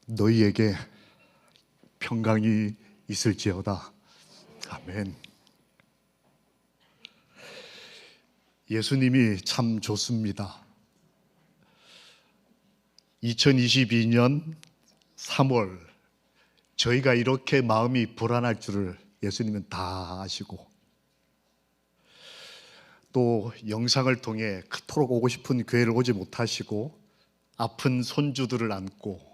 너희에게 평강이 있을지어다. 아멘. 예수님이 참 좋습니다. 2022년 3월 저희가 이렇게 마음이 불안할 줄을 예수님은 다 아시고, 또 영상을 통해 그토록 오고 싶은 교회를 오지 못하시고 아픈 손주들을 안고,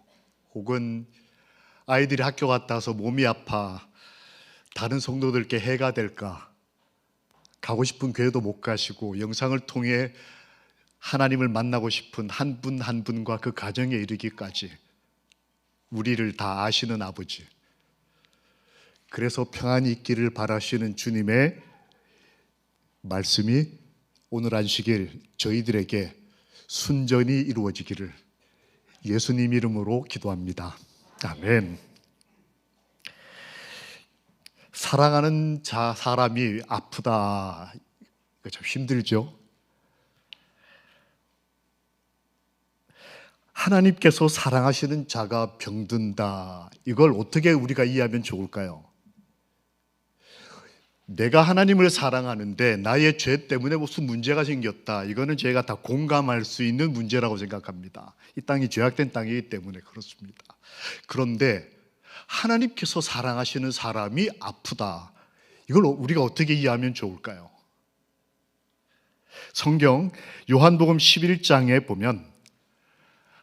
혹은 아이들이 학교 갔다 와서 몸이 아파 다른 성도들께 해가 될까 가고 싶은 교회도 못 가시고 영상을 통해 하나님을 만나고 싶은 한 분 한 분과 그 가정에 이르기까지 우리를 다 아시는 아버지, 그래서 평안이 있기를 바라시는 주님의 말씀이 오늘 안식일 저희들에게 순전히 이루어지기를 예수님 이름으로 기도합니다. 아멘. 사랑하는 사람이 아프다, 이거 참 힘들죠. 하나님께서 사랑하시는 자가 병든다, 이걸 어떻게 우리가 이해하면 좋을까요? 내가 하나님을 사랑하는데 나의 죄 때문에 무슨 문제가 생겼다, 이거는 제가 다 공감할 수 있는 문제라고 생각합니다. 이 땅이 죄악된 땅이기 때문에 그렇습니다. 그런데 하나님께서 사랑하시는 사람이 아프다, 이걸 우리가 어떻게 이해하면 좋을까요? 성경 요한복음 11장에 보면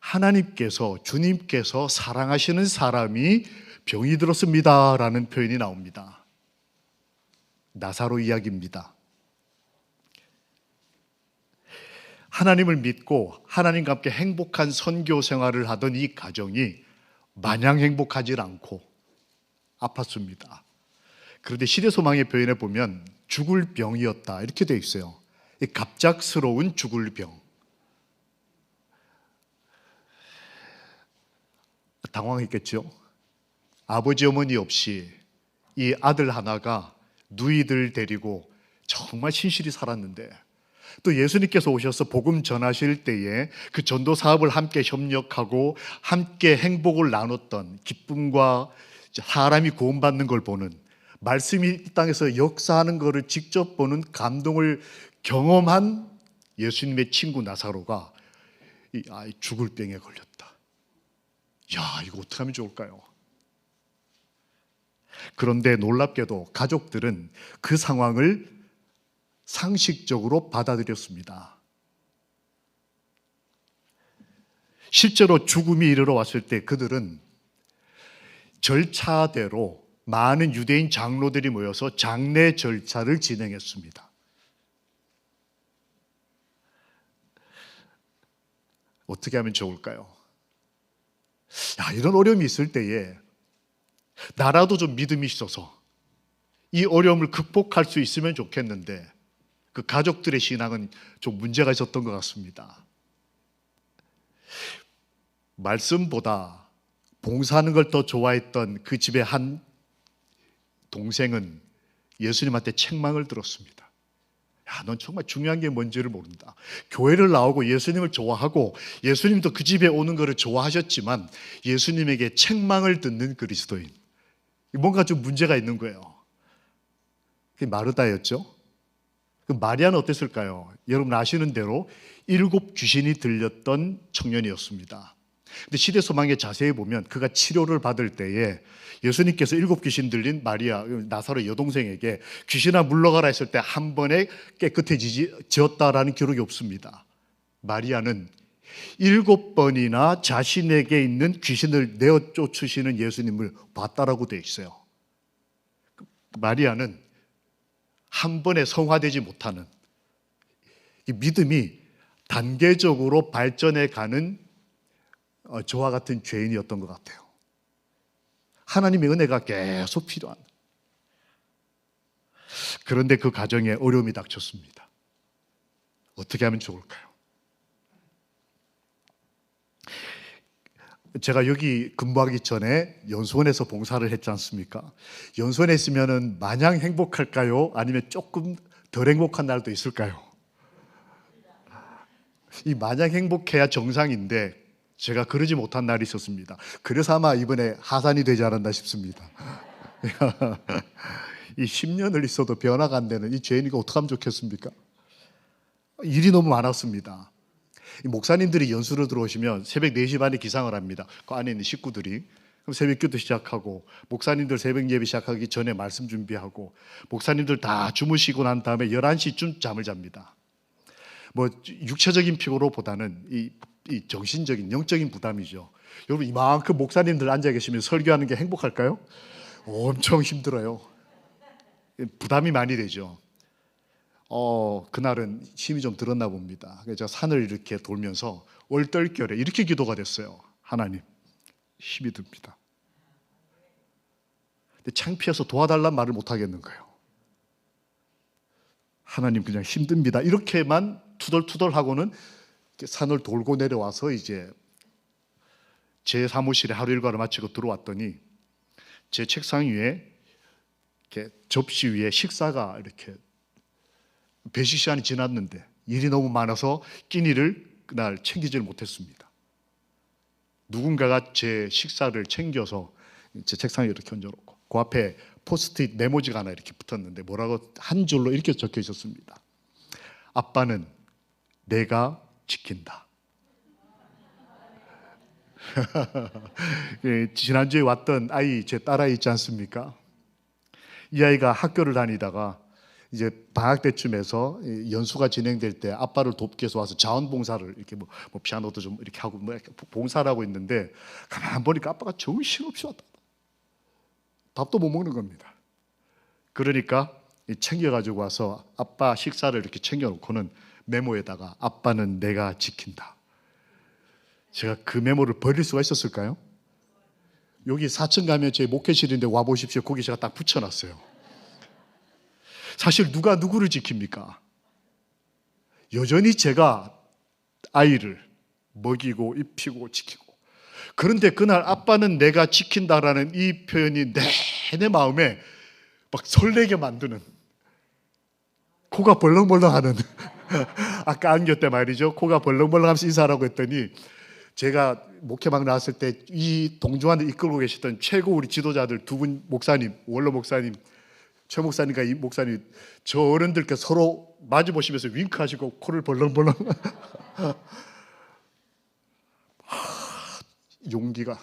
하나님께서, 주님께서 사랑하시는 사람이 병이 들었습니다 라는 표현이 나옵니다. 나사로 이야기입니다. 하나님을 믿고 하나님과 함께 행복한 선교 생활을 하던 이 가정이 마냥 행복하지 않고 아팠습니다. 그런데 시대소망의 표현에 보면 죽을 병이었다, 이렇게 되어 있어요. 갑작스러운 죽을 병. 당황했겠죠. 아버지 어머니 없이 이 아들 하나가 누이들 데리고 정말 신실히 살았는데, 또 예수님께서 오셔서 복음 전하실 때에 그 전도 사업을 함께 협력하고 함께 행복을 나눴던 기쁨과 사람이 구원받는 걸 보는, 말씀이 이 땅에서 역사하는 것을 직접 보는 감동을 경험한 예수님의 친구 나사로가 이 아이 죽을 병에 걸렸다. 야, 이거 어떻게 하면 좋을까요? 그런데 놀랍게도 가족들은 그 상황을 상식적으로 받아들였습니다. 실제로 죽음이 이르러 왔을 때 그들은 절차대로 많은 유대인 장로들이 모여서 장례 절차를 진행했습니다. 어떻게 하면 좋을까요? 이런 어려움이 있을 때에 나라도 좀 믿음이 있어서 이 어려움을 극복할 수 있으면 좋겠는데, 그 가족들의 신앙은 좀 문제가 있었던 것 같습니다. 말씀보다 봉사하는 걸 더 좋아했던 그 집의 한 동생은 예수님한테 책망을 들었습니다. 넌 정말 중요한 게 뭔지를 모른다. 교회를 나오고 예수님을 좋아하고 예수님도 그 집에 오는 것을 좋아하셨지만 예수님에게 책망을 듣는 그리스도인, 뭔가 좀 문제가 있는 거예요. 그게 마르다였죠. 그 마리아는 어땠을까요? 여러분 아시는 대로 7 귀신이 들렸던 청년이었습니다. 근데 시대소망에 자세히 보면 그가 치료를 받을 때에 예수님께서 7 귀신 들린 마리아, 나사로의 여동생에게 귀신아 물러가라 했을 때 한 번에 깨끗해지었다라는 기록이 없습니다. 마리아는 7번이나 자신에게 있는 귀신을 내어 쫓으시는 예수님을 봤다라고 되어 있어요. 마리아는 한 번에 성화되지 못하는, 이 믿음이 단계적으로 발전해 가는 저와 같은 죄인이었던 것 같아요. 하나님의 은혜가 계속 필요한. 그런데 그 가정에 어려움이 닥쳤습니다. 어떻게 하면 좋을까요? 제가 여기 근무하기 전에 연수원에서 봉사를 했지 않습니까? 연수원에 있으면 마냥 행복할까요? 아니면 조금 덜 행복한 날도 있을까요? 이 마냥 행복해야 정상인데 제가 그러지 못한 날이 있었습니다. 그래서 아마 이번에 하산이 되지 않았나 싶습니다. 이 10년을 있어도 변화가 안 되는 이 죄인이가 어떻게 하면 좋겠습니까? 일이 너무 많았습니다. 이 목사님들이 연수로 들어오시면 새벽 4시 반에 기상을 합니다. 그 안에 있는 식구들이. 그럼 새벽 기도 시작하고, 목사님들 새벽 예배 시작하기 전에 말씀 준비하고, 목사님들 다 주무시고 난 다음에 11시쯤 잠을 잡니다. 뭐 육체적인 피로보다는 이 정신적인, 영적인 부담이죠. 여러분, 이만큼 목사님들 앉아 계시면 설교하는 게 행복할까요? 엄청 힘들어요. 부담이 많이 되죠. 그날은 힘이 좀 들었나 봅니다. 그래서 제가 산을 이렇게 돌면서 얼떨결에 이렇게 기도가 됐어요. 하나님, 힘이 듭니다. 근데 창피해서 도와달란 말을 못 하겠는 거예요. 하나님, 그냥 힘듭니다. 이렇게만 투덜투덜하고는 산을 돌고 내려와서 이제 제 사무실에 하루 일과를 마치고 들어왔더니 제 책상 위에 이렇게 접시 위에 식사가 이렇게 배식 시간이 지났는데 일이 너무 많아서 끼니를 그날 챙기지를 못했습니다. 누군가가 제 식사를 챙겨서 제 책상에 이렇게 얹어놓고 그 앞에 포스트잇 메모지가 하나 이렇게 붙었는데 뭐라고 한 줄로 이렇게 적혀 있었습니다. 아빠는 내가 지킨다. 지난주에 왔던 아이, 제 딸아이 있지 않습니까? 이 아이가 학교를 다니다가 이제 방학 때쯤에서 연수가 진행될 때 아빠를 돕기 위해서 와서 자원봉사를 이렇게 뭐 피아노도 좀 이렇게 하고 뭐 이렇게 봉사를 하고 있는데 가만 보니까 아빠가 정신없이 왔다. 밥도 못 먹는 겁니다. 그러니까 챙겨가지고 와서 아빠 식사를 이렇게 챙겨놓고는 메모에다가 아빠는 내가 지킨다. 제가 그 메모를 버릴 수가 있었을까요? 여기 4층 가면 제 목회실인데 와보십시오. 거기 제가 딱 붙여놨어요. 사실 누가 누구를 지킵니까? 여전히 제가 아이를 먹이고 입히고 지키고. 그런데 그날 아빠는 내가 지킨다라는 이 표현이 내 마음에 막 설레게 만드는, 코가 벌렁벌렁하는 아까 안겨 때 말이죠. 코가 벌렁벌렁하면서 인사하라고 했더니 제가 목회막 나왔을 때 이 동조안을 이끌고 계시던 최고 우리 지도자들 두 분 목사님, 원로 목사님, 최 목사님과 이 목사님, 저 어른들께 서로 마주 보시면서 윙크하시고 코를 벌렁벌렁 용기가.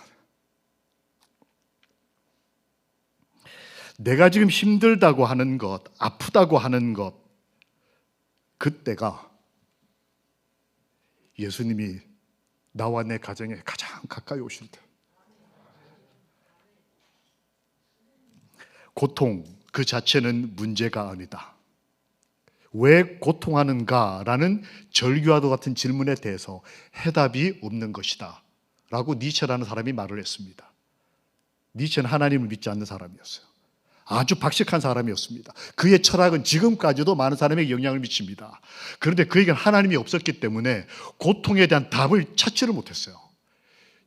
내가 지금 힘들다고 하는 것, 아프다고 하는 것, 그때가 예수님이 나와 내 가정에 가장 가까이 오실 때. 고통 그 자체는 문제가 아니다. 왜 고통하는가라는 절규와도 같은 질문에 대해서 해답이 없는 것이다 라고 니체라는 사람이 말을 했습니다. 니체는 하나님을 믿지 않는 사람이었어요. 아주 박식한 사람이었습니다. 그의 철학은 지금까지도 많은 사람에게 영향을 미칩니다. 그런데 그에게는 하나님이 없었기 때문에 고통에 대한 답을 찾지를 못했어요.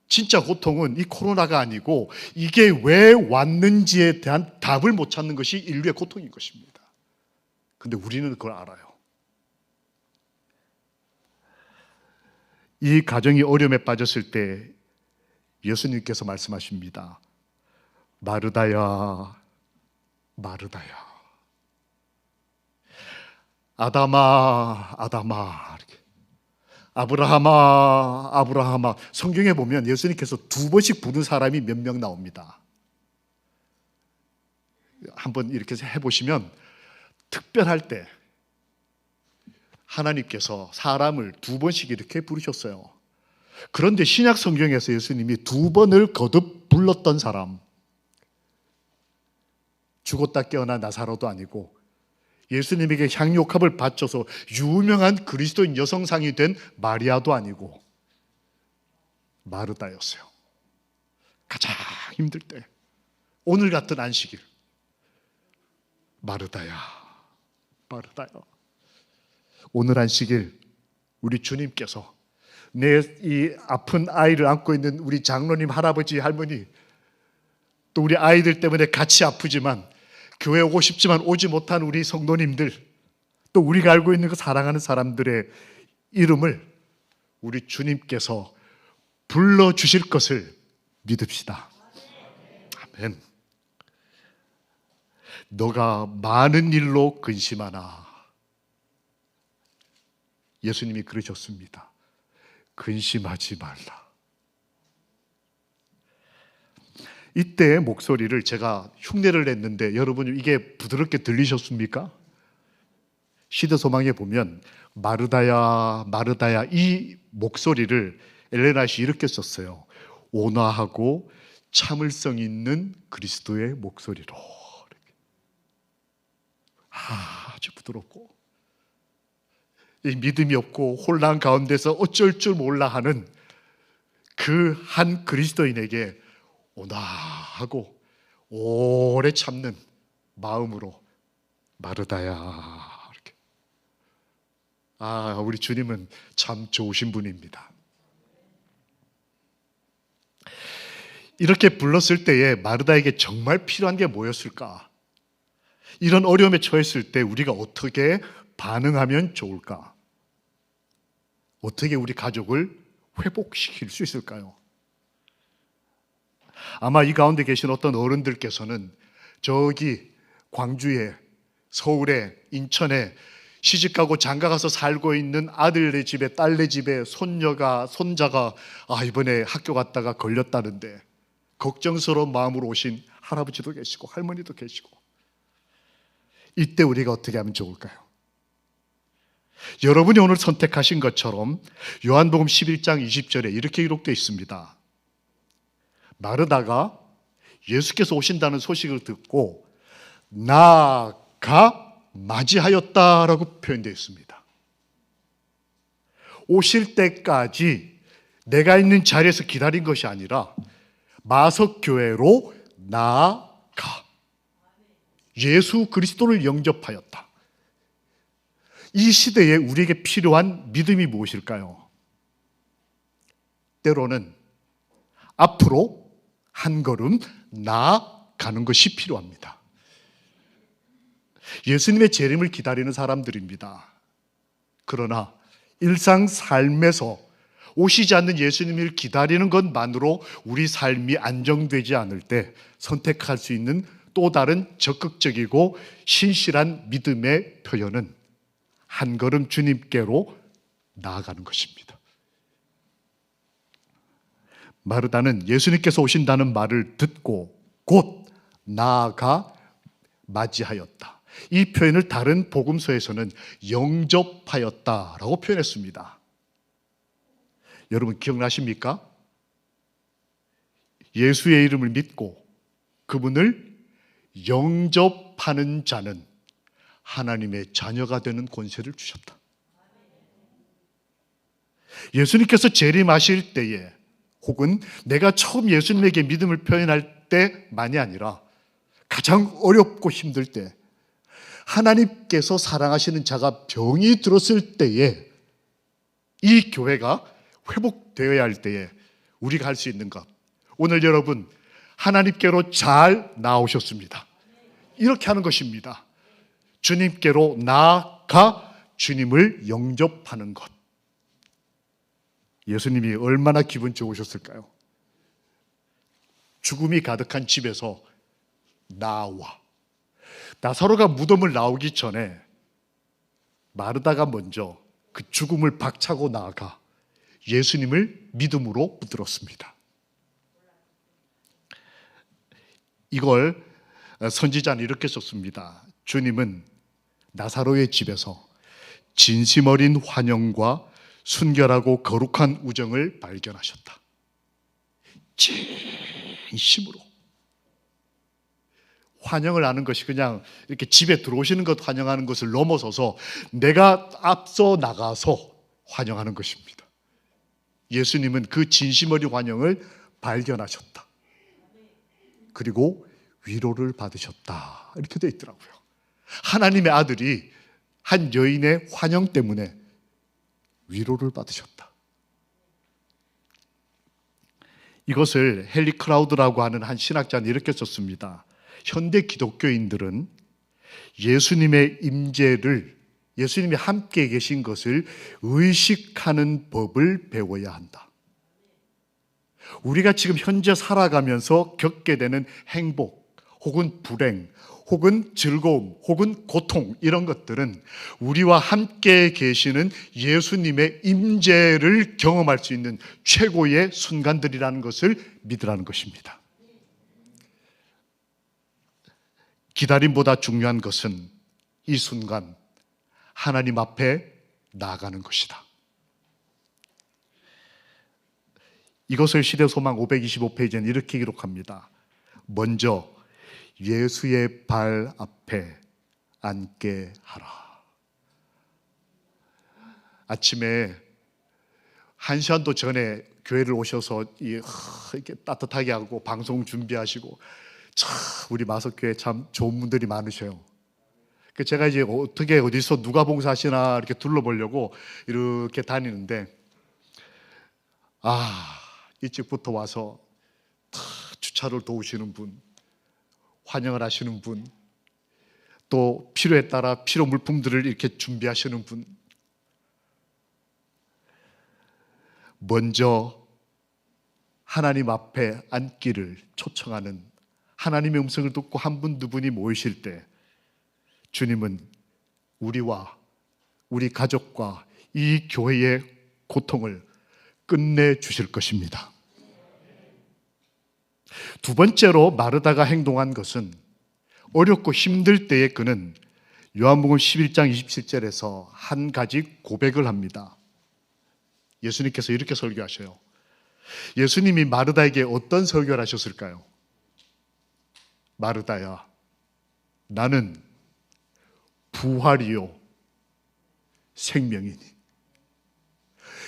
진짜 고통은 이 코로나가 아니고 이게 왜 왔는지에 대한 답을 못 찾는 것이 인류의 고통인 것입니다. 그런데 우리는 그걸 알아요. 이 가정이 어려움에 빠졌을 때 예수님께서 말씀하십니다. 마르다야, 마르다야. 아담아, 아담아. 이렇게. 아브라함아, 아브라함아. 성경에 보면 예수님께서 2번씩 부른 사람이 몇 명 나옵니다. 한번 이렇게 해보시면 특별할 때 하나님께서 사람을 2번씩 이렇게 부르셨어요. 그런데 신약 성경에서 예수님이 2번을 거듭 불렀던 사람, 죽었다 깨어난 나사로도 아니고 예수님에게 향유옥합을 바쳐서 유명한 그리스도인 여성상이 된 마리아도 아니고 마르다였어요. 가장 힘들 때, 오늘 같은 안식일, 마르다야, 마르다야. 오늘 안식일 우리 주님께서 내 이 아픈 아이를 안고 있는 우리 장로님, 할아버지, 할머니, 또 우리 아이들 때문에 같이 아프지만 교회 오고 싶지만 오지 못한 우리 성도님들, 또 우리가 알고 있는 그 사랑하는 사람들의 이름을 우리 주님께서 불러주실 것을 믿읍시다. 아멘. 너가 많은 일로 근심하나. 예수님이 그러셨습니다. 근심하지 말라. 이때 목소리를 제가 흉내를 냈는데 여러분 이게 부드럽게 들리셨습니까? 시대소망에 보면 마르다야 마르다야 이 목소리를 엘렌 화이트 이렇게 썼어요. 온화하고 참을성 있는 그리스도의 목소리로. 아주 부드럽고 이 믿음이 없고 혼란 가운데서 어쩔 줄 몰라 하는 그 한 그리스도인에게 온화하고 오래 참는 마음으로 마르다야 이렇게. 우리 주님은 참 좋으신 분입니다. 이렇게 불렀을 때에 마르다에게 정말 필요한 게 뭐였을까? 이런 어려움에 처했을 때 우리가 어떻게 반응하면 좋을까? 어떻게 우리 가족을 회복시킬 수 있을까요? 아마 이 가운데 계신 어떤 어른들께서는 저기 광주에, 서울에, 인천에 시집가고 장가가서 살고 있는 아들네 집에, 딸네 집에 손녀가, 손자가 이번에 학교 갔다가 걸렸다는데 걱정스러운 마음으로 오신 할아버지도 계시고 할머니도 계시고, 이때 우리가 어떻게 하면 좋을까요? 여러분이 오늘 선택하신 것처럼 요한복음 11장 20절에 이렇게 기록되어 있습니다. 마르다가 예수께서 오신다는 소식을 듣고 나아가 맞이하였다라고 표현되어 있습니다. 오실 때까지 내가 있는 자리에서 기다린 것이 아니라 마석교회로 나아가 예수 그리스도를 영접하였다. 이 시대에 우리에게 필요한 믿음이 무엇일까요? 때로는 앞으로 한 걸음 나아가는 것이 필요합니다. 예수님의 재림을 기다리는 사람들입니다. 그러나 일상 삶에서 오시지 않는 예수님을 기다리는 것만으로 우리 삶이 안정되지 않을 때 선택할 수 있는 또 다른 적극적이고 신실한 믿음의 표현은 한 걸음 주님께로 나아가는 것입니다. 마르다는 예수님께서 오신다는 말을 듣고 곧 나아가 맞이하였다. 이 표현을 다른 복음서에서는 영접하였다라고 표현했습니다. 여러분 기억나십니까? 예수의 이름을 믿고 그분을 영접하는 자는 하나님의 자녀가 되는 권세를 주셨다. 예수님께서 재림하실 때에 혹은 내가 처음 예수님에게 믿음을 표현할 때만이 아니라 가장 어렵고 힘들 때, 하나님께서 사랑하시는 자가 병이 들었을 때에 이 교회가 회복되어야 할 때에 우리가 할 수 있는 것, 오늘 여러분 하나님께로 잘 나오셨습니다. 이렇게 하는 것입니다. 주님께로 나아가 주님을 영접하는 것. 예수님이 얼마나 기분 좋으셨을까요? 죽음이 가득한 집에서 나와. 나사로가 무덤을 나오기 전에 마르다가 먼저 그 죽음을 박차고 나아가 예수님을 믿음으로 붙들었습니다. 이걸 선지자는 이렇게 썼습니다. 주님은 나사로의 집에서 진심 어린 환영과 순결하고 거룩한 우정을 발견하셨다. 진심으로. 환영을 하는 것이 그냥 이렇게 집에 들어오시는 것 환영하는 것을 넘어서서 내가 앞서 나가서 환영하는 것입니다. 예수님은 그 진심 어린 환영을 발견하셨다. 그리고 위로를 받으셨다. 이렇게 되어 있더라고요. 하나님의 아들이 한 여인의 환영 때문에 위로를 받으셨다. 이것을 헨리 크라우드라고 하는 한 신학자는 이렇게 썼습니다. 현대 기독교인들은 예수님의 임재를, 예수님이 함께 계신 것을 의식하는 법을 배워야 한다. 우리가 지금 현재 살아가면서 겪게 되는 행복 혹은 불행 혹은 즐거움 혹은 고통, 이런 것들은 우리와 함께 계시는 예수님의 임재를 경험할 수 있는 최고의 순간들이라는 것을 믿으라는 것입니다. 기다림보다 중요한 것은 이 순간 하나님 앞에 나아가는 것이다. 이것을 시대소망 525페이지에는 이렇게 기록합니다. 먼저 예수의 발 앞에 앉게 하라. 아침에 1시간도 전에 교회를 오셔서 이렇게 따뜻하게 하고 방송 준비하시고, 참 우리 마석교회 참 좋은 분들이 많으셔요. 제가 이제 어떻게 어디서 누가 봉사하시나 이렇게 둘러보려고 이렇게 다니는데, 일찍부터 와서 주차를 도우시는 분, 환영을 하시는 분, 또 필요에 따라 필요 물품들을 이렇게 준비하시는 분, 먼저 하나님 앞에 앉기를 초청하는, 하나님의 음성을 듣고 한 분 두 분이 모이실 때 주님은 우리와 우리 가족과 이 교회의 고통을 끝내주실 것입니다. 두 번째로 마르다가 행동한 것은, 어렵고 힘들 때에 그는 요한복음 11장 27절에서 한 가지 고백을 합니다. 예수님께서 이렇게 설교하셔요. 예수님이 마르다에게 어떤 설교를 하셨을까요? 마르다야, 나는 부활이요 생명이니.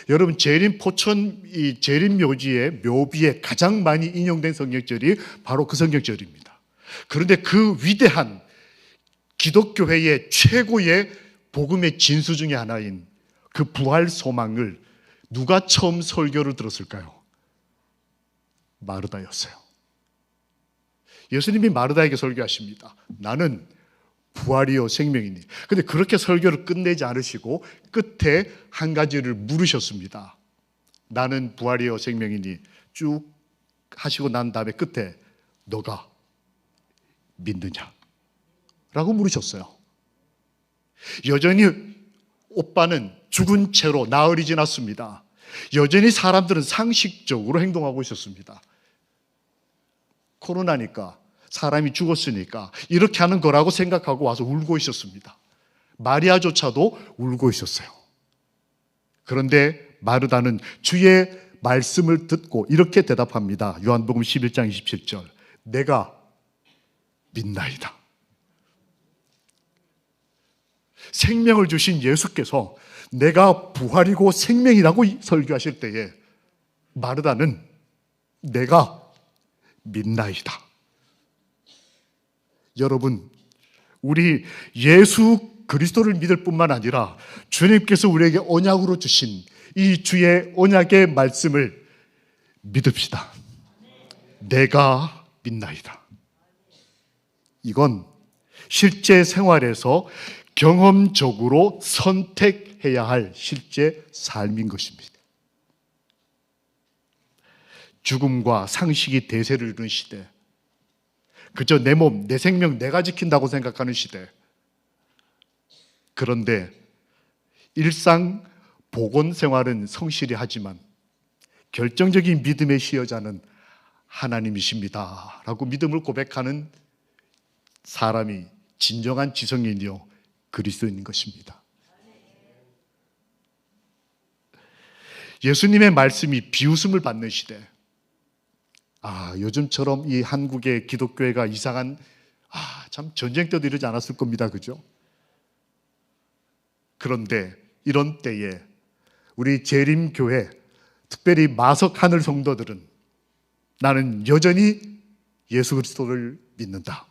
여러분, 재림 포천 이 재림 묘지의 묘비에 가장 많이 인용된 성경절이 바로 그 성경절입니다. 그런데 그 위대한 기독교회의 최고의 복음의 진수 중에 하나인 그 부활 소망을 누가 처음 설교를 들었을까요? 마르다였어요. 예수님이 마르다에게 설교하십니다. 나는 부활이요 생명이니. 근데 그렇게 설교를 끝내지 않으시고 끝에 한 가지를 물으셨습니다. 나는 부활이요 생명이니 쭉 하시고 난 다음에 끝에 너가 믿느냐? 라고 물으셨어요. 여전히 오빠는 죽은 채로 나흘이 지났습니다. 여전히 사람들은 상식적으로 행동하고 있었습니다. 코로나니까, 사람이 죽었으니까 이렇게 하는 거라고 생각하고 와서 울고 있었습니다. 마리아조차도 울고 있었어요. 그런데 마르다는 주의 말씀을 듣고 이렇게 대답합니다. 요한복음 11장 27절. 내가 믿나이다. 생명을 주신 예수께서 내가 부활이고 생명이라고 설교하실 때에 마르다는 내가 믿나이다. 여러분, 우리 예수 그리스도를 믿을 뿐만 아니라 주님께서 우리에게 언약으로 주신 이 주의 언약의 말씀을 믿읍시다. 내가 믿나이다. 이건 실제 생활에서 경험적으로 선택해야 할 실제 삶인 것입니다. 죽음과 상식이 대세를 이루는 시대, 그저 내 몸, 내 생명 내가 지킨다고 생각하는 시대. 그런데 일상 보건 생활은 성실히 하지만 결정적인 믿음의 시여자는 하나님이십니다 라고 믿음을 고백하는 사람이 진정한 지성인이요 그리스도인인 것입니다. 예수님의 말씀이 비웃음을 받는 시대, 요즘처럼 이 한국의 기독교회가 이상한, 참 전쟁 때도 이러지 않았을 겁니다. 그죠? 그런데 이런 때에 우리 재림교회, 특별히 마석 하늘 성도들은 나는 여전히 예수 그리스도를 믿는다.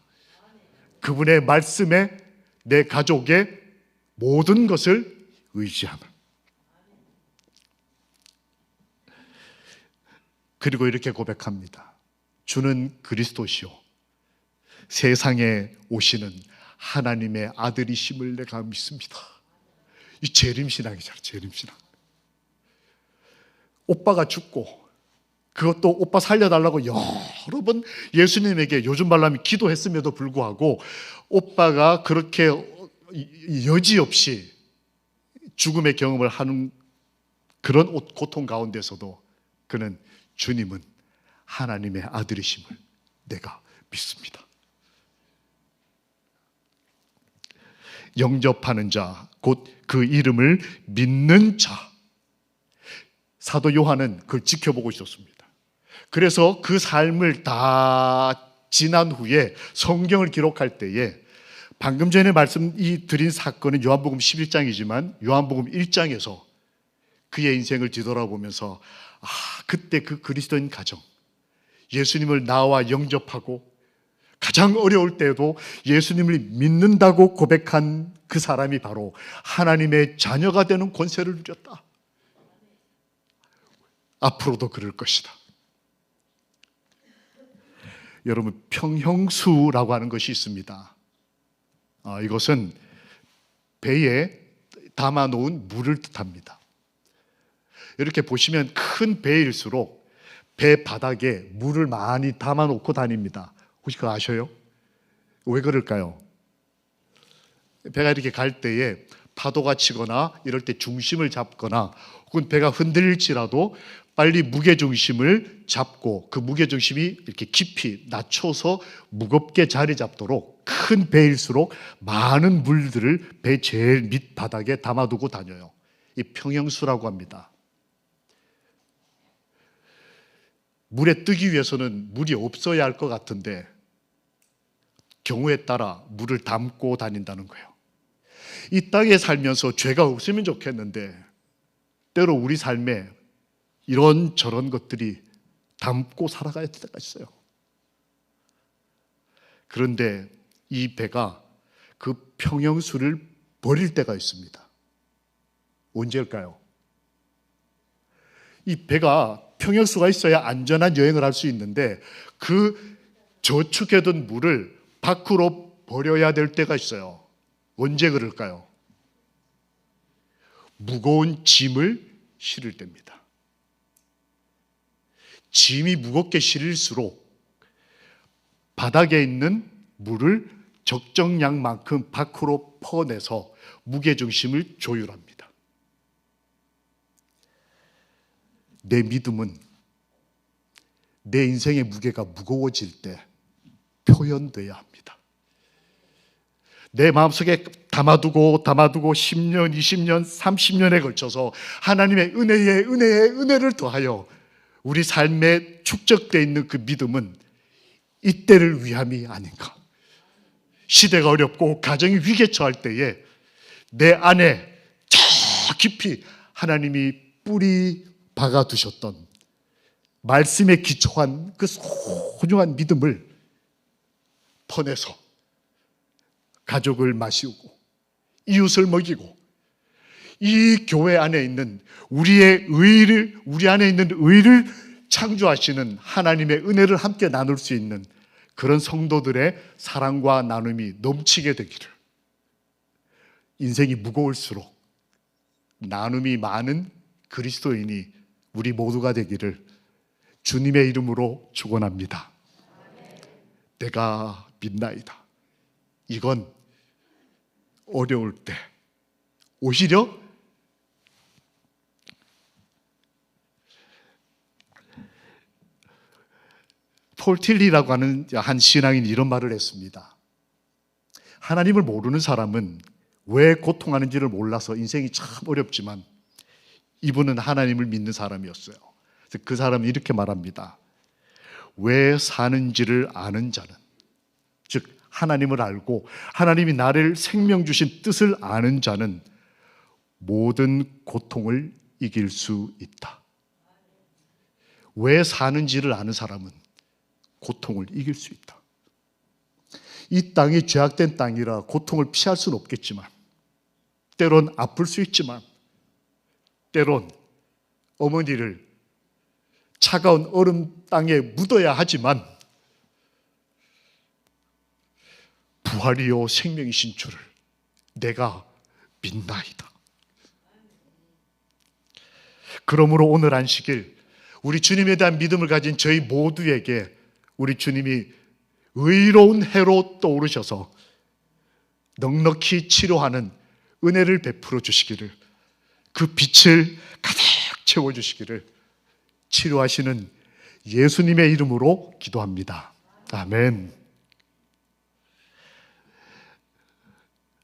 그분의 말씀에 내 가족의 모든 것을 의지하는. 그리고 이렇게 고백합니다. 주는 그리스도시요 세상에 오시는 하나님의 아들이심을 내가 믿습니다. 이 재림신앙이잖아요. 재림신앙. 오빠가 죽고 그것도 오빠 살려달라고 여러 번 예수님에게 요즘 말로 하면 기도했음에도 불구하고 오빠가 그렇게 여지없이 죽음의 경험을 하는 그런 고통 가운데서도 그는 주님은 하나님의 아들이심을 내가 믿습니다. 영접하는 자, 곧 그 이름을 믿는 자. 사도 요한은 그걸 지켜보고 있었습니다. 그래서 그 삶을 다 지난 후에 성경을 기록할 때에 방금 전에 드린 사건은 요한복음 11장이지만 요한복음 1장에서 그의 인생을 뒤돌아보면서 그때 그 그리스도인 가정, 예수님을 나와 영접하고 가장 어려울 때에도 예수님을 믿는다고 고백한 그 사람이 바로 하나님의 자녀가 되는 권세를 누렸다. 앞으로도 그럴 것이다. 여러분, 평형수라고 하는 것이 있습니다. 이것은 배에 담아놓은 물을 뜻합니다. 이렇게 보시면 큰 배일수록 배 바닥에 물을 많이 담아놓고 다닙니다. 혹시 그거 아셔요? 왜 그럴까요? 배가 이렇게 갈 때에 파도가 치거나 이럴 때 중심을 잡거나 혹은 배가 흔들릴지라도 빨리 무게중심을 잡고 그 무게중심이 이렇게 깊이 낮춰서 무겁게 자리 잡도록 큰 배일수록 많은 물들을 배 제일 밑바닥에 담아두고 다녀요. 이 평형수라고 합니다. 물에 뜨기 위해서는 물이 없어야 할 것 같은데 경우에 따라 물을 담고 다닌다는 거예요. 이 땅에 살면서 죄가 없으면 좋겠는데 때로 우리 삶에 이런저런 것들이 담고 살아가야 될 때가 있어요. 그런데 이 배가 그 평형수를 버릴 때가 있습니다. 언제일까요? 이 배가 평형수가 있어야 안전한 여행을 할 수 있는데 그 저축해둔 물을 밖으로 버려야 될 때가 있어요. 언제 그럴까요? 무거운 짐을 실을 때입니다. 짐이 무겁게 실릴수록 바닥에 있는 물을 적정량만큼 밖으로 퍼내서 무게중심을 조율합니다. 내 믿음은 내 인생의 무게가 무거워질 때 표현돼야 합니다. 내 마음속에 담아두고 10년, 20년, 30년에 걸쳐서 하나님의 은혜를 더하여 우리 삶에 축적되어 있는 그 믿음은 이때를 위함이 아닌가. 시대가 어렵고 가정이 위기에 처할 때에 내 안에 저 깊이 하나님이 뿌리 박아두셨던 말씀에 기초한 그 소중한 믿음을 퍼내서 가족을 마시우고 이웃을 먹이고 이 교회 안에 있는 우리 안에 있는 의를 창조하시는 하나님의 은혜를 함께 나눌 수 있는 그런 성도들의 사랑과 나눔이 넘치게 되기를, 인생이 무거울수록 나눔이 많은 그리스도인이 우리 모두가 되기를 주님의 이름으로 축원합니다. 내가 믿나이다. 이건 어려울 때 오히려 폴 틸리라고 하는 한 신앙인이 이런 말을 했습니다. 하나님을 모르는 사람은 왜 고통하는지를 몰라서 인생이 참 어렵지만 이분은 하나님을 믿는 사람이었어요. 그 사람은 이렇게 말합니다. 왜 사는지를 아는 자는, 즉 하나님을 알고 하나님이 나를 생명 주신 뜻을 아는 자는 모든 고통을 이길 수 있다. 왜 사는지를 아는 사람은 고통을 이길 수 있다. 이 땅이 죄악된 땅이라 고통을 피할 수는 없겠지만, 때론 아플 수 있지만, 때론 어머니를 차가운 얼음 땅에 묻어야 하지만 부활이요 생명이신 주를 내가 믿나이다. 그러므로 오늘 안식일 우리 주님에 대한 믿음을 가진 저희 모두에게 우리 주님이 의로운 해로 떠오르셔서 넉넉히 치료하는 은혜를 베풀어 주시기를, 그 빛을 가득 채워주시기를 치료하시는 예수님의 이름으로 기도합니다. 아멘.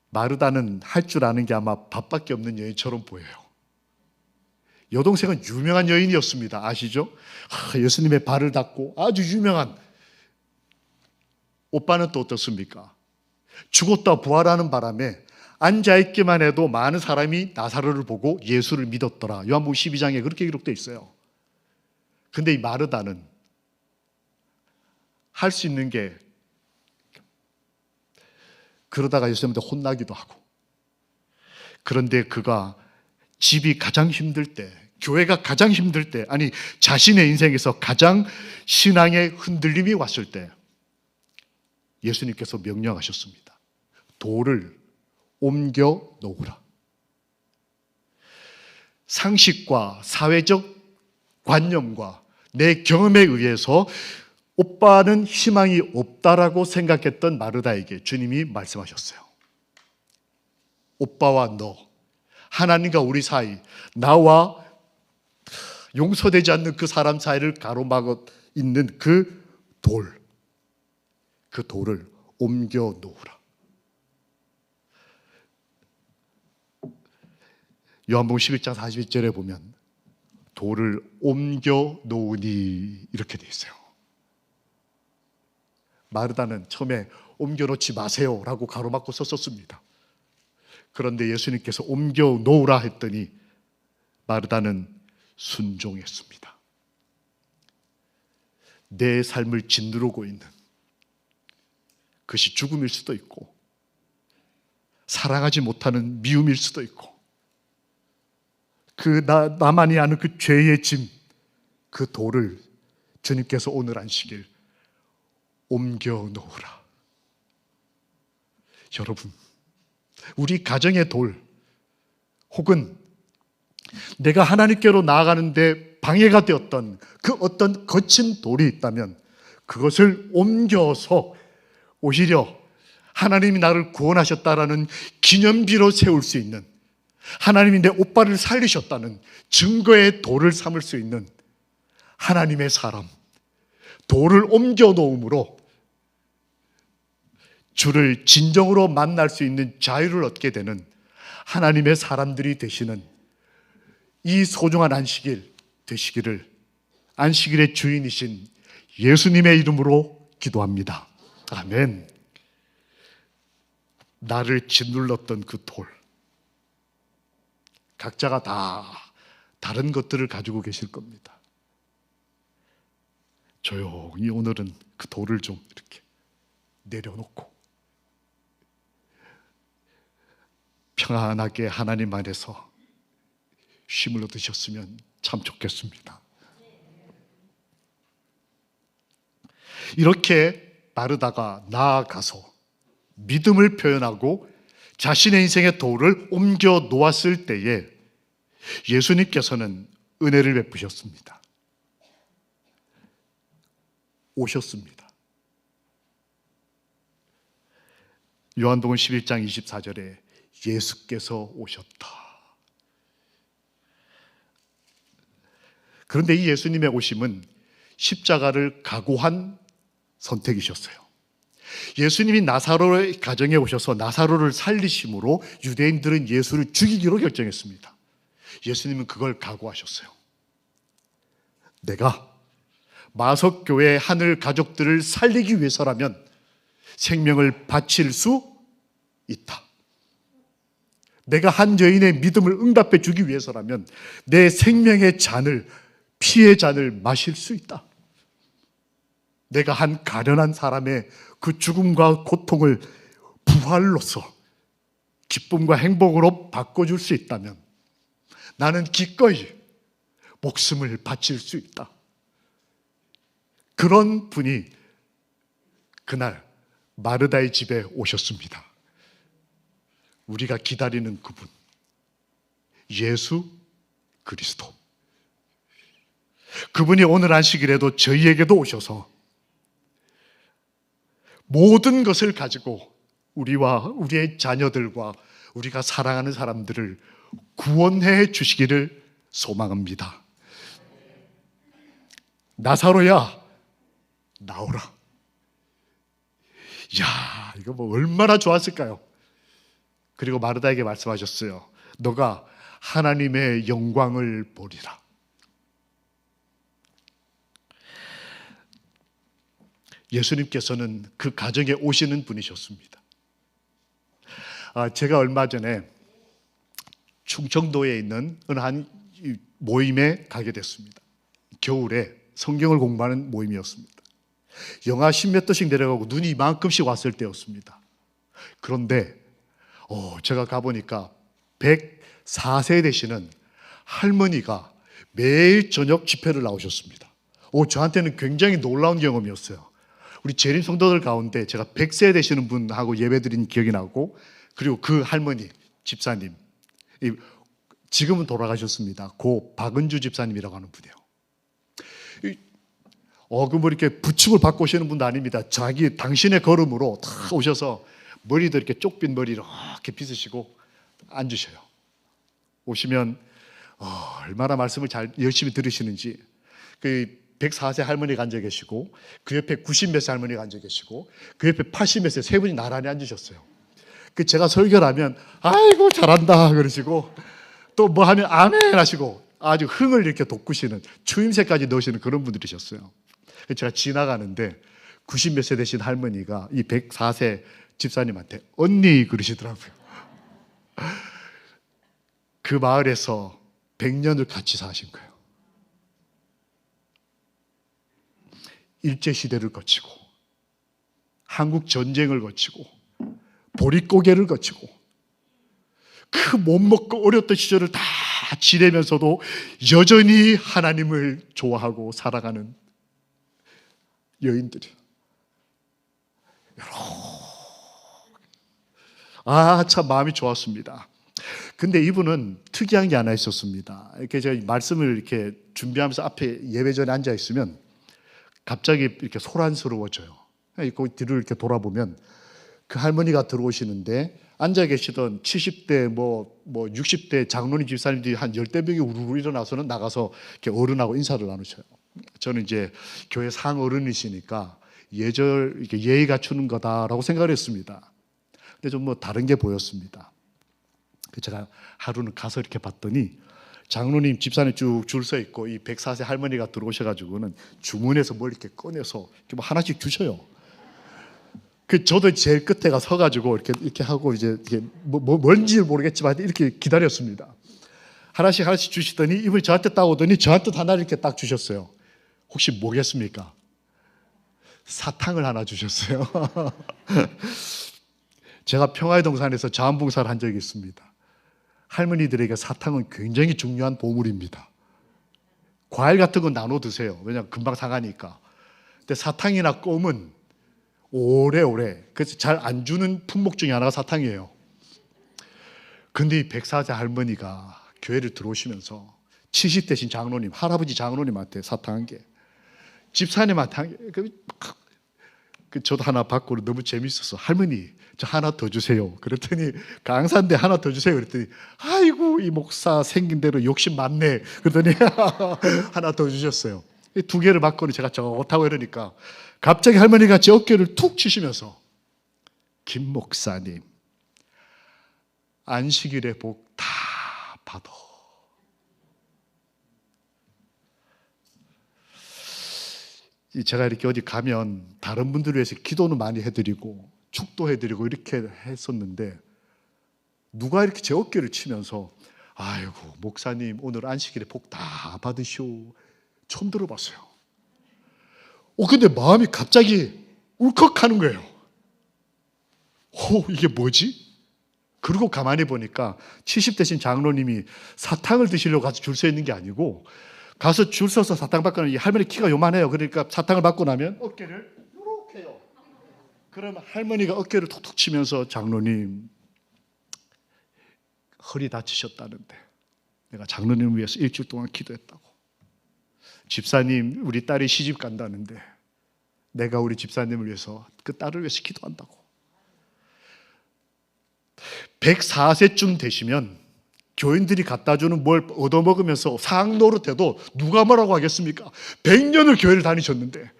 마르다는 할 줄 아는 게 아마 밥밖에 없는 여인처럼 보여요. 여동생은 유명한 여인이었습니다. 아시죠? 예수님의 발을 닦고 아주 유명한. 오빠는 또 어떻습니까? 죽었다 부활하는 바람에 앉아있기만 해도 많은 사람이 나사로를 보고 예수를 믿었더라. 요한복음 12장에 그렇게 기록되어 있어요. 근데 이 마르다는 할 수 있는 게, 그러다가 예수님한테 혼나기도 하고, 그런데 그가 집이 가장 힘들 때, 교회가 가장 힘들 때, 아니 자신의 인생에서 가장 신앙의 흔들림이 왔을 때 예수님께서 명령하셨습니다. 돌을 옮겨 놓으라. 상식과 사회적 관념과 내 경험에 의해서 오빠는 희망이 없다라고 생각했던 마르다에게 주님이 말씀하셨어요. 오빠와 너, 하나님과 우리 사이, 나와 용서되지 않는 그 사람 사이를 가로막아 있는 그 돌을 옮겨 놓으라. 요한복음 11장 41절에 보면 돌을 옮겨 놓으니 이렇게 되어 있어요. 마르다는 처음에 옮겨 놓지 마세요 라고 가로막고 썼었습니다. 그런데 예수님께서 옮겨 놓으라 했더니 마르다는 순종했습니다. 내 삶을 짓누르고 있는 그것이 죽음일 수도 있고, 사랑하지 못하는 미움일 수도 있고, 나만이 아는 그 죄의 짐, 그 돌을 주님께서 오늘 안식일 옮겨 놓으라. 여러분, 우리 가정의 돌, 혹은 내가 하나님께로 나아가는데 방해가 되었던 그 어떤 거친 돌이 있다면 그것을 옮겨서 오히려 하나님이 나를 구원하셨다라는 기념비로 세울 수 있는, 하나님이 내 오빠를 살리셨다는 증거의 돌을 삼을 수 있는 하나님의 사람, 돌을 옮겨 놓음으로 주를 진정으로 만날 수 있는 자유를 얻게 되는 하나님의 사람들이 되시는 이 소중한 안식일 되시기를 안식일의 주인이신 예수님의 이름으로 기도합니다. 아멘. 나를 짓눌렀던 그 돌, 각자가 다 다른 것들을 가지고 계실 겁니다. 조용히 오늘은 그 돌을 좀 이렇게 내려놓고 평안하게 하나님 안에서 쉼을 얻으셨으면 참 좋겠습니다. 이렇게 마르다가 나아가서 믿음을 표현하고 자신의 인생의 돌을 옮겨 놓았을 때에 예수님께서는 은혜를 베푸셨습니다. 오셨습니다. 요한복음 11장 24절에 예수께서 오셨다. 그런데 이 예수님의 오심은 십자가를 각오한 선택이셨어요. 예수님이 나사로의 가정에 오셔서 나사로를 살리심으로 유대인들은 예수를 죽이기로 결정했습니다. 예수님은 그걸 각오하셨어요. 내가 마석교회 하늘 가족들을 살리기 위해서라면 생명을 바칠 수 있다. 내가 한 여인의 믿음을 응답해 주기 위해서라면 내 생명의 잔을, 피의 잔을 마실 수 있다. 내가 한 가련한 사람의 그 죽음과 고통을 부활로서 기쁨과 행복으로 바꿔줄 수 있다면 나는 기꺼이 목숨을 바칠 수 있다. 그런 분이 그날 마르다의 집에 오셨습니다. 우리가 기다리는 그분, 예수 그리스도. 그분이 오늘 안식일에도 저희에게도 오셔서 모든 것을 가지고 우리와 우리의 자녀들과 우리가 사랑하는 사람들을 구원해 주시기를 소망합니다. 나사로야, 나오라. 이야, 이거 뭐 얼마나 좋았을까요? 그리고 마르다에게 말씀하셨어요. 너가 하나님의 영광을 보리라. 예수님께서는 그 가정에 오시는 분이셨습니다. 제가 얼마 전에 충청도에 있는 어느 한 모임에 가게 됐습니다. 겨울에 성경을 공부하는 모임이었습니다. 영하 10몇 도씩 내려가고 눈이 이만큼씩 왔을 때였습니다. 그런데 제가 가보니까 104세 되시는 할머니가 매일 저녁 집회를 나오셨습니다. 저한테는 굉장히 놀라운 경험이었어요. 우리 재림 성도들 가운데 제가 100세 되시는 분하고 예배드린 기억이 나고, 그리고 그 할머니 집사님, 지금은 돌아가셨습니다. 고 박은주 집사님이라고 하는 분이에요. 뭐 이렇게 부축을 받고 오시는 분도 아닙니다. 당신의 걸음으로 다 오셔서 머리도 이렇게 쪽빈 머리를 이렇게 빗으시고 앉으셔요. 오시면 얼마나 말씀을 열심히 들으시는지. 그 104세 할머니가 앉아 계시고, 그 옆에 90몇 세 할머니가 앉아 계시고, 그 옆에 80몇 세 세 분이 나란히 앉으셨어요. 제가 설교를 하면 아이고 잘한다 그러시고, 또 뭐 하면 아멘 하시고, 아주 흥을 이렇게 돋구시는, 추임새까지 넣으시는 그런 분들이셨어요. 제가 지나가는데 90몇 세 되신 할머니가 이 104세 집사님한테 언니 그러시더라고요. 그 마을에서 100년을 같이 사신 거예요. 일제시대를 거치고, 한국 전쟁을 거치고, 보릿고개를 거치고, 그 못 먹고 어렸던 시절을 다 지내면서도 여전히 하나님을 좋아하고 살아가는 여인들이요. 참 마음이 좋았습니다. 근데 이분은 특이한 게 하나 있었습니다. 이렇게 제가 말씀을 이렇게 준비하면서 앞에 예배 전에 앉아 있으면 갑자기 이렇게 소란스러워져요. 그 뒤를 이렇게 돌아보면 그 할머니가 들어오시는데 앉아 계시던 70대 60대 장로님 집사님들이 한 10대 명이 우르르 일어나서는 나가서 이렇게 어른하고 인사를 나누셔요. 저는 이제 교회 상어른이시니까 이렇게 예의 갖추는 거다라고 생각을 했습니다. 근데 좀 다른 게 보였습니다. 제가 하루는 가서 이렇게 봤더니 장로님, 집사님 쭉 줄 서 있고, 이 104세 할머니가 들어오셔가지고는 주문해서 뭘 이렇게 꺼내서 이렇게 하나씩 주셔요. 저도 제일 끝에 가 서가지고 이렇게 하고, 이제 이게 뭔지 모르겠지만 이렇게 기다렸습니다. 하나씩 주시더니 이분이 저한테 딱 오더니 저한테 하나를 이렇게 딱 주셨어요. 혹시 뭐겠습니까? 사탕을 하나 주셨어요. 제가 평화의 동산에서 자원봉사를 한 적이 있습니다. 할머니들에게 사탕은 굉장히 중요한 보물입니다. 과일 같은 건 나눠 드세요. 왜냐하면 금방 상하니까. 근데 사탕이나 껌은 오래오래, 그래서 잘 안 주는 품목 중에 하나가 사탕이에요. 근데 이 104세 할머니가 교회를 들어오시면서 70대신 장로님, 할아버지 장로님한테 사탕 한 개, 집사님한테 한 개, 저도 하나 받고 너무 재밌었어. 할머니, 저 하나 더 주세요. 그랬더니 강사인데 하나 더 주세요. 그랬더니 아이고, 이 목사 생긴 대로 욕심 많네. 그랬더니 하나 더 주셨어요. 2개를 받고는 제가 좋다고 이러니까 갑자기 할머니가 제 어깨를 툭 치시면서 김 목사님, 안식일에 복 다 받아. 제가 이렇게 어디 가면 다른 분들을 위해서 기도는 많이 해드리고 축도해드리고 이렇게 했었는데, 누가 이렇게 제 어깨를 치면서 아이고 목사님 오늘 안식일에 복 다 받으시오, 처음 들어봤어요. 근데 마음이 갑자기 울컥하는 거예요. 이게 뭐지? 그리고 가만히 보니까 70대신 장로님이 사탕을 드시려고 가서 줄 서 있는 게 아니고, 가서 줄 서서 사탕 받고는, 이 할머니 키가 요만해요. 그러니까 사탕을 받고 나면 어깨를 이렇게 해요. 그러면 할머니가 어깨를 툭툭 치면서 장로님, 허리 다치셨다는데 내가 장로님을 위해서 일주일 동안 기도했다고. 집사님, 우리 딸이 시집 간다는데 내가 우리 집사님을 위해서 그 딸을 위해서 기도한다고. 104세쯤 되시면 교인들이 갖다 주는 뭘 얻어먹으면서 사학 노릇해도 누가 뭐라고 하겠습니까? 100년을 교회를 다니셨는데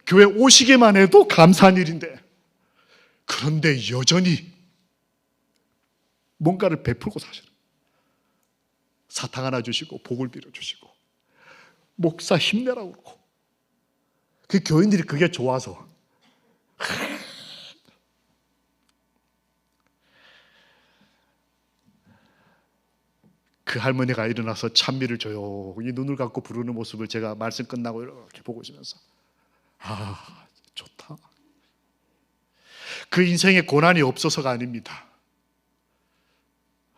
교회 오시기만 해도 감사한 일인데, 그런데 여전히 뭔가를 베풀고 사시는, 사탕 하나 주시고 복을 빌어주시고 목사 힘내라고 그러고, 그 교인들이 그게 좋아서 그 할머니가 일어나서 찬미를 조용히 눈을 감고 부르는 모습을 제가 말씀 끝나고 이렇게 보고 있으면서 아, 좋다. 그 인생에 고난이 없어서가 아닙니다.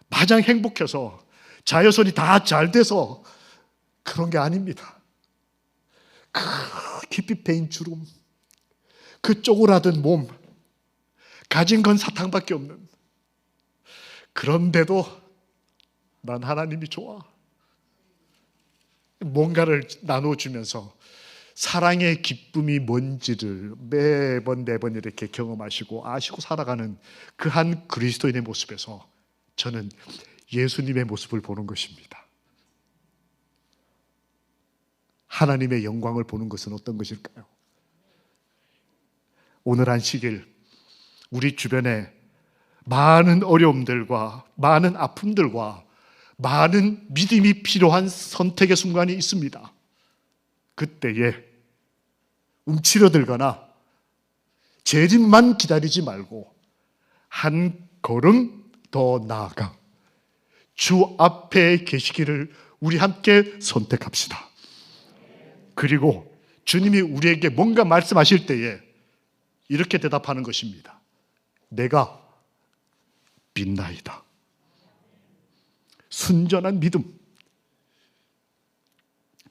마냥 행복해서 자여선이 다 잘 돼서 그런 게 아닙니다. 그 깊이 패인 주름, 그 쪼그라든 몸, 가진 건 사탕밖에 없는, 그런데도 난 하나님이 좋아. 뭔가를 나눠주면서 사랑의 기쁨이 뭔지를 매번 이렇게 경험하시고 아시고 살아가는 그 한 그리스도인의 모습에서 저는 예수님의 모습을 보는 것입니다. 하나님의 영광을 보는 것은 어떤 것일까요? 오늘 안식일 우리 주변에 많은 어려움들과 많은 아픔들과 많은 믿음이 필요한 선택의 순간이 있습니다. 그때에 움츠러들거나 재림만 기다리지 말고 한 걸음 더 나아가 주 앞에 계시기를 우리 함께 선택합시다. 그리고 주님이 우리에게 뭔가 말씀하실 때에 이렇게 대답하는 것입니다. 내가 빛나이다. 순전한 믿음.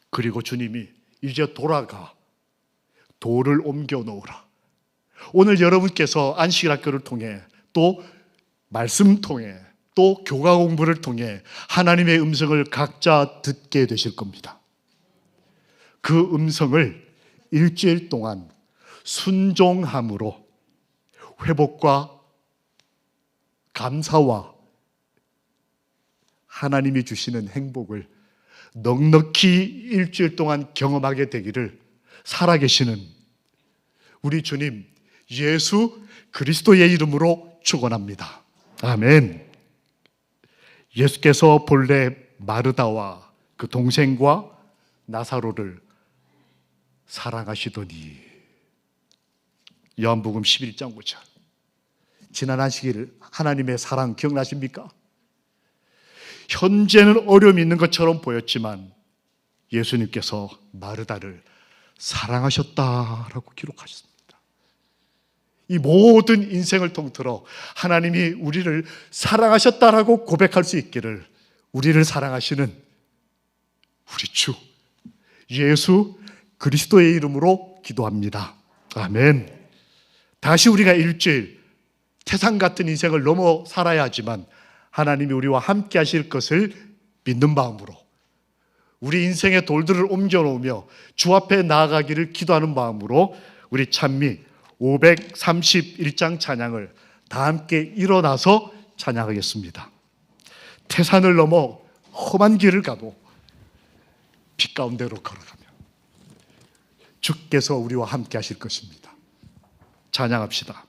그리고 주님이 이제 돌아가 돌을 옮겨 놓으라. 오늘 여러분께서 안식일 학교를 통해 또 말씀 통해 또 교가 공부를 통해 하나님의 음성을 각자 듣게 되실 겁니다. 그 음성을 일주일 동안 순종함으로 회복과 감사와 하나님이 주시는 행복을 넉넉히 일주일 동안 경험하게 되기를 살아계시는 우리 주님 예수 그리스도의 이름으로 축원합니다. 아멘. 예수께서 본래 마르다와 그 동생과 나사로를 사랑하시더니 요한복음 11장 5절. 지난 안식일 하나님의 사랑 기억나십니까? 현재는 어려움이 있는 것처럼 보였지만 예수님께서 마르다를 사랑하셨다라고 기록하셨습니다. 이 모든 인생을 통틀어 하나님이 우리를 사랑하셨다라고 고백할 수 있기를 우리를 사랑하시는 우리 주 예수 그리스도의 이름으로 기도합니다. 아멘. 다시 우리가 일주일 태산 같은 인생을 넘어 살아야 하지만 하나님이 우리와 함께 하실 것을 믿는 마음으로 우리 인생의 돌들을 옮겨 놓으며 주 앞에 나아가기를 기도하는 마음으로 우리 찬미 531장 찬양을 다 함께 일어나서 찬양하겠습니다. 태산을 넘어 험한 길을 가도 빛 가운데로 걸어가며 주께서 우리와 함께 하실 것입니다. 찬양합시다.